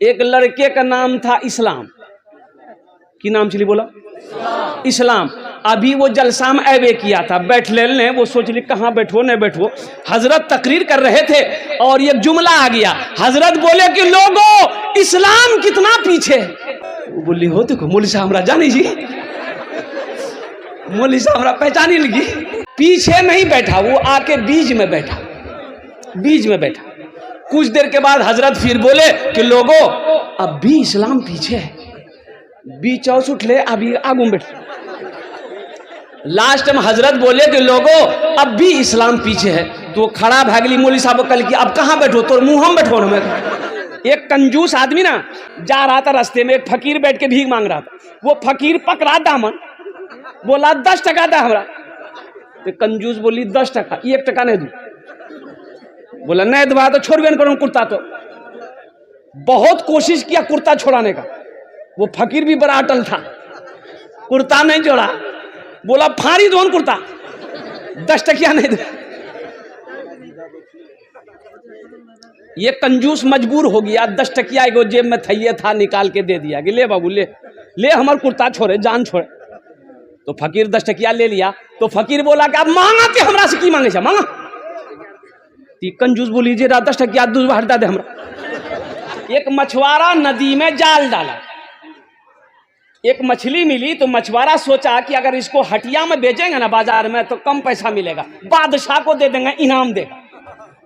एक लड़के का नाम था इस्लाम। की नाम चली बोला? इस्लाम। अभी वो जलसा में ऐवे किया था, बैठ ले, वो सोच ली कहाँ बैठो न बैठो। हजरत तकरीर कर रहे थे और एक जुमला आ गया। हजरत बोले कि लोगों इस्लाम कितना पीछे। वो बोली हो देखो मौलवी साहब हमरा जानी जी, मौलवी साहब हमरा पहचानी लगी। पीछे नहीं बैठा, वो आके बीच में बैठा, बीच में बैठा। कुछ देर के बाद हजरत फिर बोले कि लोगों अब भी इस्लाम पीछे है, बीच और उठ ले अभी आगू बैठ। लास्ट में हजरत बोले कि लोगों अब भी इस्लाम पीछे है। तो खड़ा भागली मौलवी साहब कल की अब कहाँ बैठो, तो मुंह हम बैठो ना। एक कंजूस आदमी ना जा रहा था रास्ते में, एक फकीर बैठ के भीख मांग रहा था। वो फकीर पकड़ा दामन, बोला 10 टका दा हमरा। तो कंजूस बोली 10 टका, 1 टका नहीं दूं। बोला नहीं दबा तो छोड़ न करूं कुर्ता। तो बहुत कोशिश किया कुर्ता छोड़ाने का, वो फकीर भी बड़ा अटल था, कुर्ता नहीं छोड़ा। बोला फाड़ी दो कुर्ता, 10 टकिया नहीं दे। ये कंजूस मजबूर हो गया, 10 टकिया एगो जेब में थैये था निकाल के दे दिया कि ले बाबू ले ले हमार कुर्ता छोड़े जान छोड़े। तो फकीर 10 टकिया ले लिया। तो फकीर बोला कि अब मांगा के हमरा से की मांगे छा मांगा। ती कंजूस बोली जे 10 टकिया दूध हटा दे हमरा। एक मछुआरा नदी में जाल डाला, एक मछली मिली। तो मछुआरा सोचा कि अगर इसको हटिया में बेचेंगे ना बाजार में तो कम पैसा मिलेगा, बादशाह को दे देंगे, इनाम देगा।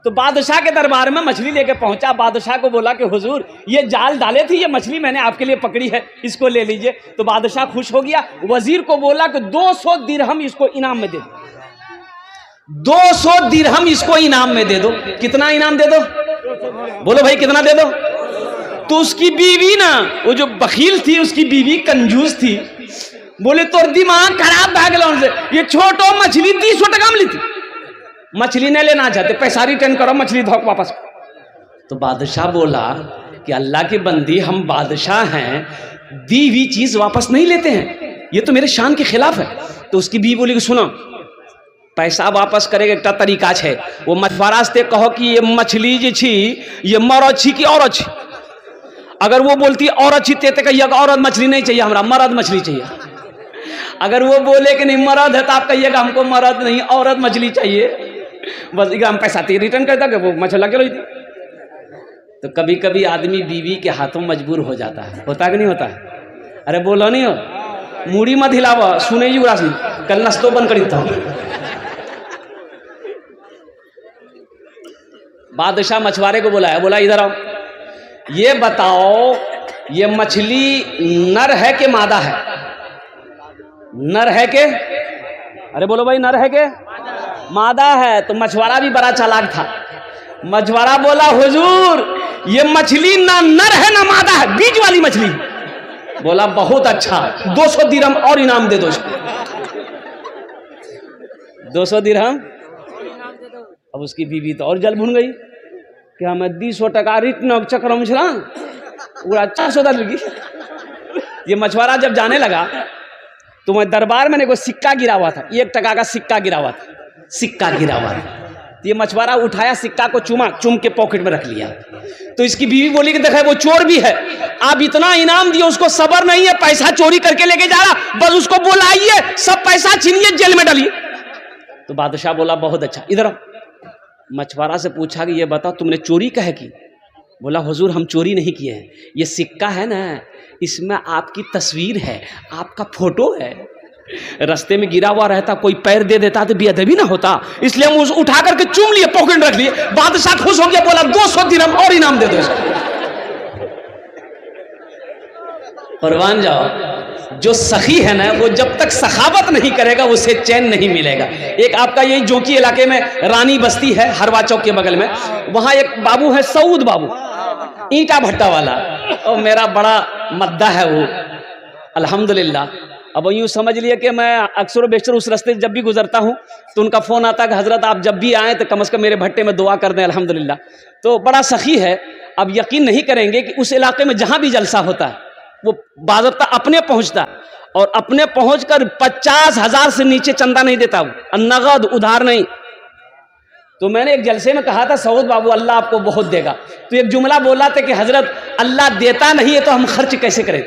तो बादशाह के दरबार में मछली लेके पहुंचा। बादशाह को बोला कि हुजूर ये जाल डाले थे, ये मछली मैंने आपके लिए पकड़ी है, इसको ले लीजिए। तो बादशाह खुश हो गया। वजीर को बोला कि 200 दिरहम इसको इनाम में दे दो, 200 दिरहम इसको इनाम में दे दो। कितना इनाम दे दो? बोलो भाई कितना दे दो? तो उसकी बीवी ना, वो जो बखील थी उसकी बीवी कंजूस थी, बोले तो दिमाग खराब भागल उनसे, ये छोटो मछली 300 टका मिली थी, मछली नहीं लेना चाहते, पैसा रिटर्न करो, मछली धोक वापस। तो बादशाह बोला कि अल्लाह के बंदी हम बादशाह हैं, दी हुई चीज वापस नहीं लेते हैं, ये तो मेरे शान के खिलाफ है। तो उसकी बीवी बोली कि सुनो पैसा वापस करेगा एक तरीका है, वो मछुआरा से कहो कि ये मछली जी छी ये मरद छी कि औरत छी। अगर वो बोलती औरत छी ते कहिए औरत मछली नहीं चाहिए हमरा, मर्द मछली चाहिए। अगर वो बोले कि नहीं मर्द है तो आप कहिएगा हमको मर्द नहीं औरत मछली चाहिए, बस हम पैसा रिटर्न कर देंगे, वो मछली लगे रही। तो कभी कभी आदमी बीवी के हाथों मजबूर हो जाता है, होता कि नहीं होता है? अरे बोलो नहीं हो, मूड़ी मत हिलावा, सुने युवराज नहीं कल नस्तो बंद करी था। बादशाह मछुआरे को बुलाया, बोला इधर आओ, ये बताओ ये मछली नर है कि मादा है? नर है के? अरे बोलो भाई नर है के मादा है? तो मछुआरा भी बड़ा चालाक था। मछुआरा बोला हुजूर ये मछली ना नर है ना मादा है, बीच वाली मछली। बोला बहुत अच्छा, 200 दिरहम और इनाम दे दो। 200 दिरहम। अब उसकी बीवी तो और जल भुन गई कि हमें 200 टका रिटर्न चक्र मछला पूरा 400 लगी। ये मछुआरा जब जाने लगा तो मैं दरबार में को सिक्का गिरा हुआ था, 1 टका का सिक्का गिरा हुआ था, सिक्का गिरा हुआ था। तो ये मछुआरा उठाया सिक्का को, चुम के पॉकेट में रख लिया। तो इसकी बीवी बोली कि देखा वो चोर भी है, आप इतना इनाम दिए उसको सबर नहीं है, पैसा चोरी करके लेके जा रहा, बस उसको बुलाइए, सब पैसा छीनिए, जेल में डालिए। तो बादशाह बोला बहुत अच्छा, इधर मछुआरा से पूछा कि ये बताओ तुमने चोरी कहे की? बोला हुजूर हम चोरी नहीं किए हैं, ये सिक्का है ना इसमें आपकी तस्वीर है, आपका फोटो है, रास्ते में गिरा हुआ रहता कोई पैर दे देता तो बेअदबी ना होता, इसलिए हम उस उठा करके चूम लिए, पॉकेट में रख लिए। बादशाह खुश हो गया, बोला 200 दिरहम और इनाम दे दो। परवान जाओ, जो सखी है ना वो जब तक सखावत नहीं करेगा उसे चैन नहीं मिलेगा। एक आपका यही जोकी इलाके में रानी बस्ती है, हरवा चौक के बगल में, वहां एक बाबू है सऊद बाबू, ईंटा भट्टा वाला, और मेरा बड़ा मद्दा है वो अल्हम्दुलिल्लाह। अब यूँ समझ लिए कि मैं अक्सर बेशतर उस रास्ते जब भी गुजरता हूँ तो उनका फ़ोन आता है कि हज़रत आप जब भी आएँ तो कम से कम मेरे भट्टे में दुआ कर दें अल्हम्दुलिल्लाह। तो बड़ा सखी है। अब यकीन नहीं करेंगे कि उस इलाके में जहाँ भी जलसा होता है वो बाज़ाब्ता अपने पहुँचता, और अपने पहुँचकर 50,000 से नीचे चंदा नहीं देता, वो नगद उधार नहीं। तो मैंने एक जलसे में कहा था सऊद बाबू अल्लाह आपको बहुत देगा, तो एक जुमला बोला था कि हज़रत अल्लाह देता नहीं है तो हम खर्च कैसे करें?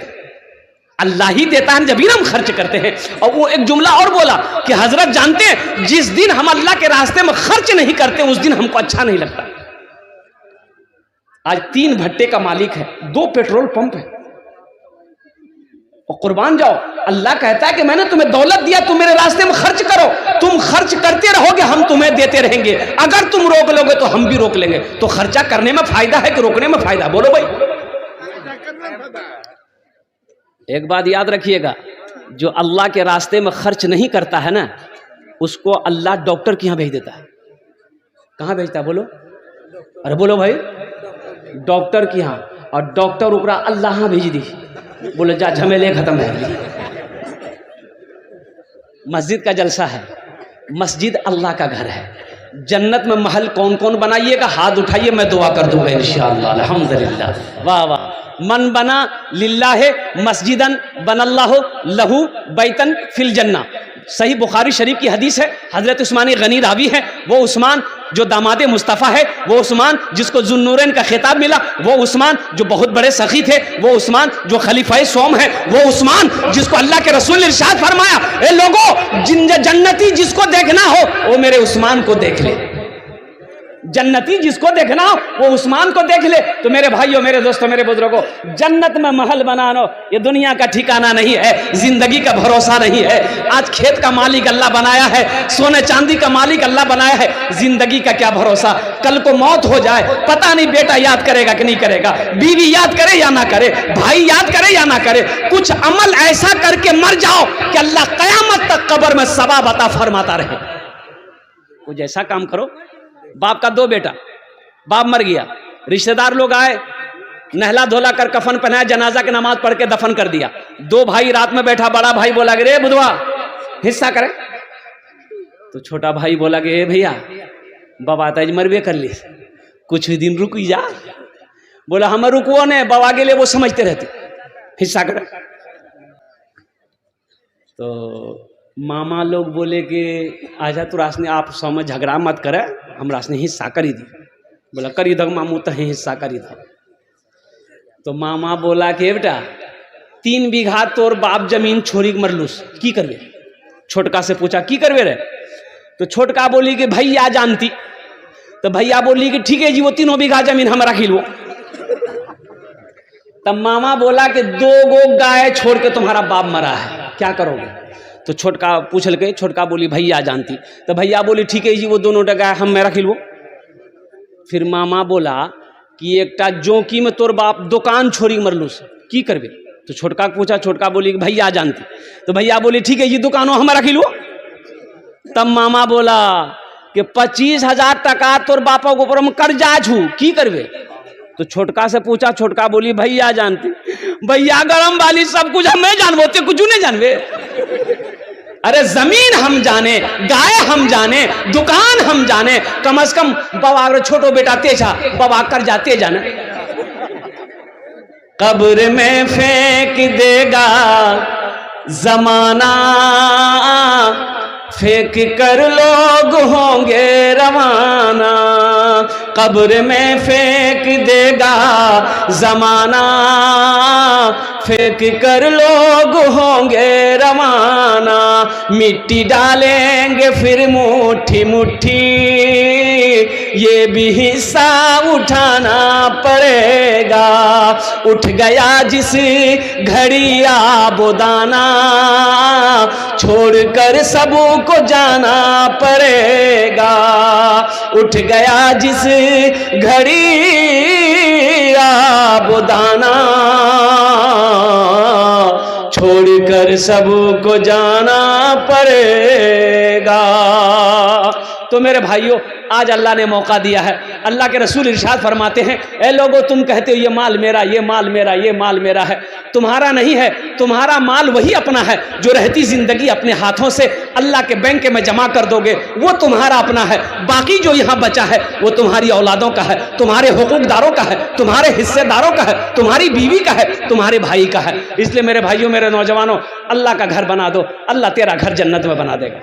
अल्लाह ही देता है, जब ही हम खर्च करते हैं। और वो एक जुमला और बोला कि हजरत जानते हैं, जिस दिन हम अल्लाह के रास्ते में खर्च नहीं करते उस दिन हमको अच्छा नहीं लगता। आज 3 भट्टे का मालिक है, 2 पेट्रोल पंप है, और कुर्बान जाओ। अल्लाह कहता है कि मैंने तुम्हें दौलत दिया, तुम मेरे रास्ते में खर्च करो। तुम खर्च करते रहोगे, हम तुम्हें देते रहेंगे। अगर तुम रोक लोगे तो हम भी रोक लेंगे। तो खर्चा करने में फायदा है कि रोकने में फायदा? बोलो भाई। एक बात याद रखिएगा, जो अल्लाह के रास्ते में खर्च नहीं करता है ना, उसको अल्लाह डॉक्टर के यहाँ भेज देता है। कहाँ भेजता है? बोलो, अरे बोलो भाई। डॉक्टर के यहाँ। और डॉक्टर उपरा अल्लाह यहाँ भेज दी, बोले जा झमेले खत्म है। मस्जिद का जलसा है, मस्जिद अल्लाह का घर है। जन्नत में महल कौन कौन बनाइएगा? हाथ उठाइए, मैं दुआ कर दूंगा इंशाअल्लाह। अल्हम्दुलिल्लाह। वाह वाह। मन बना लिल्लाह मस्जिदन बनल्लाहु लहू बैतन फिल जन्ना। सही बुखारी शरीफ की हदीस है। हजरत उस्मान गनी रावी है। वो उस्मान जो दामादे मुस्तफ़ा है, वो उस्मान जिसको जुन्नूरैन का खिताब मिला, वो उस्मान जो बहुत बड़े सखी थे, वो उस्मान जो खलीफाए सोम है, वो उस्मान जिसको अल्लाह के रसूल ने इरशाद फरमाया, ए लोगों, जन्नती जिसको देखना हो वो मेरे उस्मान को देख ले। जन्नती जिसको देखना हो वो उस्मान को देख ले। तो मेरे भाइयों, मेरे दोस्तों, मेरे बुजुर्गों, जन्नत में महल बनाना ये दुनिया का ठिकाना नहीं है, जिंदगी का भरोसा नहीं है। आज खेत का मालिक अल्लाह बनाया है, सोने चांदी का मालिक अल्लाह बनाया है, जिंदगी का क्या भरोसा? कल को मौत हो जाए, पता नहीं बेटा याद करेगा कि नहीं करेगा, बीवी याद करे या ना करे, भाई याद करे या ना करे। कुछ अमल ऐसा करके मर जाओ कि अल्लाह कयामत तक कब्र में सवाब अता फरमाता रहे। कुछ ऐसा काम करो। बाप का 2 बेटा, बाप मर गया, रिश्तेदार लोग आए, नहला धोला कर कफन पहनाया, जनाजा की नमाज पढ़ के दफन कर दिया। 2 भाई रात में बैठा, बड़ा भाई बोला रे बुधवा हिस्सा करे। तो छोटा भाई बोला कि ए भैया बाबा ताज मरबे कर ली, कुछ ही दिन रुक जा। बोला हम रुको ने, बाबा के लिए वो समझते रहते, हिस्सा करे। तो मामा लोग बोले कि आजा तू रासने आप समझ झगड़ा मत करे, हम रासने हिस्सा करी दी। बोला करी दो मामू, तो हिस्सा करी दो। तो मामा बोला कि बेटा 3 बीघा तोर बाप जमीन छोड़ी के मरलूस, की करवे? छोटका से पूछा की करवे रे? तो छोटका बोली कि भैया जानती। तो भैया बोली कि ठीक है जी, वो 3 बीघा जमीन हम रख लो। तब मामा बोला कि 2 गो गाय छोड़ के तुम्हारा बाप मरा है, क्या करोगे? तो छोटका पूछल के, छोटका बोली भैया जानती। तो भैया बोली ठीक है जी, वो दोनों गाय हम मैं रख लो। फिर मामा बोला कि एकटा जोकी में तोर बाप दुकान छोड़ी मरलूस, की करबे? तो छोटका पूछा, छोटका बोली कि भैया जानती। तो भैया बोली ठीक है जी, दुकानों हम रख लो। तब मामा बोला कि 25,000 टका तोर बापा के ऊपर हम कर्जा छू, की करबे? तो छोटका से पूछा, छोटका बोली भैया जानती। भैया गरम वाली सब कुछ हम नहीं जानबो, ते कुछ नहीं जानबे। अरे जमीन हम जाने, गाय हम जाने, दुकान हम जाने, कम से कम बाबा अगर छोटो बेटा तेजा बाबा कर जाते जाना। कब्र में फेंक देगा जमाना, फेंक कर लोग होंगे रवाना। कब्र में फेंक देगा जमाना, फेंक कर लोग होंगे रवाना। मिट्टी डालेंगे फिर मुट्ठी मुट्ठी, ये भी हिस्सा उठाना पड़ेगा। उठ गया जिस घड़ी आबोदाना, छोड़कर सबको जाना पड़ेगा। उठ गया जिस घड़ी आबोदाना, छोड़कर सबको जाना पड़ेगा। तो मेरे भाइयों, आज अल्लाह ने मौका दिया है। अल्लाह के रसूल इरशाद फरमाते हैं, ए लोगों तुम कहते हो ये माल मेरा, ये माल मेरा, ये माल मेरा है। तुम्हारा नहीं है, तुम्हारा माल वही अपना है जो रहती जिंदगी अपने हाथों से अल्लाह के बैंक में जमा कर दोगे, वो तुम्हारा अपना है। बाकी जो यहाँ बचा है वो तुम्हारी औलादों का है, तुम्हारे हुकूकदारों का है, तुम्हारे हिस्सेदारों का है, तुम्हारी बीवी का है, तुम्हारे भाई का है। इसलिए मेरे भाइयों, मेरे नौजवानों, अल्लाह का घर बना दो, अल्लाह तेरा घर जन्नत में बना देगा।